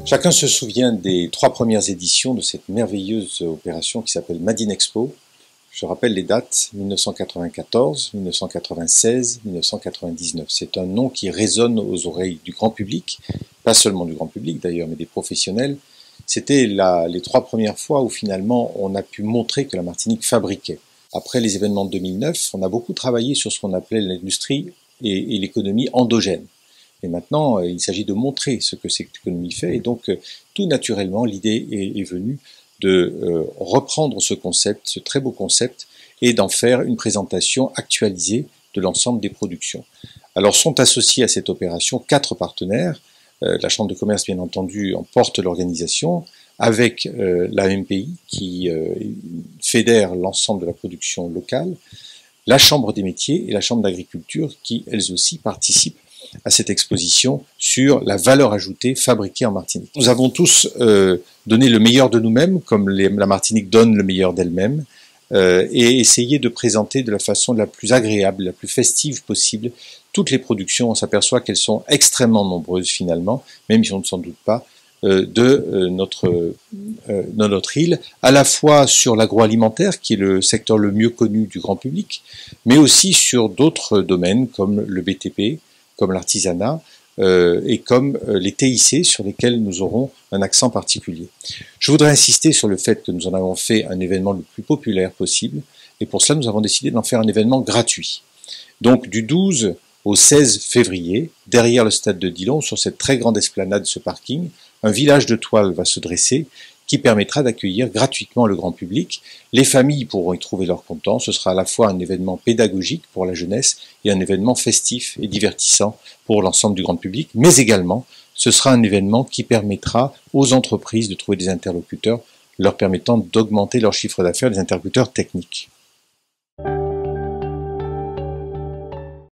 Chacun se souvient des 3 premières éditions de cette merveilleuse opération qui s'appelle Made in Expo. Je rappelle les dates, 1994, 1996, 1999. C'est un nom qui résonne aux oreilles du grand public, pas seulement du grand public d'ailleurs, mais des professionnels. C'était les 3 premières fois où finalement on a pu montrer que la Martinique fabriquait. Après les événements de 2009, on a beaucoup travaillé sur ce qu'on appelait l'industrie et l'économie endogène. Et maintenant, il s'agit de montrer ce que cette économie fait. Et donc, tout naturellement, l'idée est venue de reprendre ce concept, ce très beau concept, et d'en faire une présentation actualisée de l'ensemble des productions. Alors, sont associés à cette opération 4 partenaires. La Chambre de commerce, bien entendu, en porte l'organisation, avec la MPI, qui fédère l'ensemble de la production locale, la Chambre des métiers et la Chambre d'agriculture, qui, elles aussi, participent à cette exposition sur la valeur ajoutée fabriquée en Martinique. Nous avons tous donné le meilleur de nous-mêmes, comme la Martinique donne le meilleur d'elle-même, et essayé de présenter de la façon la plus agréable, la plus festive possible toutes les productions. On s'aperçoit qu'elles sont extrêmement nombreuses finalement, même si on ne s'en doute pas, de notre île, à la fois sur l'agroalimentaire, qui est le secteur le mieux connu du grand public, mais aussi sur d'autres domaines comme le BTP, comme l'artisanat et comme les TIC sur lesquels nous aurons un accent particulier. Je voudrais insister sur le fait que nous en avons fait un événement le plus populaire possible et pour cela nous avons décidé d'en faire un événement gratuit. Donc du 12 au 16 février, derrière le stade de Dillon, sur cette très grande esplanade, ce parking, un village de toile va se dresser qui permettra d'accueillir gratuitement le grand public. Les familles pourront y trouver leur content. Ce sera à la fois un événement pédagogique pour la jeunesse et un événement festif et divertissant pour l'ensemble du grand public, mais également ce sera un événement qui permettra aux entreprises de trouver des interlocuteurs leur permettant d'augmenter leur chiffre d'affaires, des interlocuteurs techniques.